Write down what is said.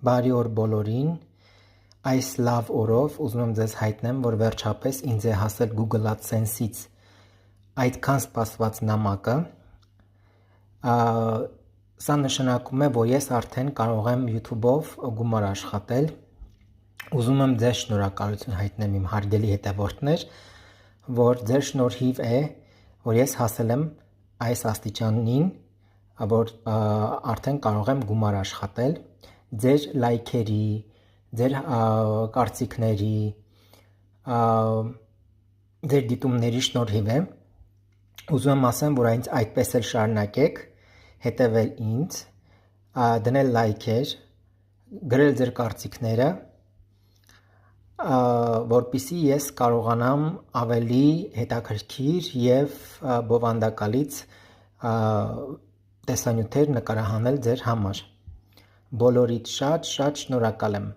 Բարի օր բոլորին, այս լավ օրով ուզում եմ ձեզ հայտնեմ, որ վերջապես ինձ է հասել Google AdSense-ից այդքան սպասված նամակը, սա նշանակում է, որ ես արդեն կարող եմ YouTube-ով գումար աշխատել, ուզում եմ ձեզ շնորհակալություն հայտնեմ իմ հարգելի հետևորդներ, որ ձեր շնորհիվ է, որ ես հասել եմ այս աստիճանին, որ արդեն կարող եմ գումար աշխատել, ձեր լայքերի, ձեր կարծիքների, ձեր դիտումների շնորհիվ է, ուզում եմ ասեմ, որ այդպես էլ շարունակեք, հետևել ինձ, դնել լայքեր, գրել ձեր կարծիքները, որպեսզի ես կարողանամ ավելի հետաքրքիր և բովանդակալից տեսանյութեր նկարահանել ձեր համար։ Բոլորիդ շատ շնորհակալ եմ։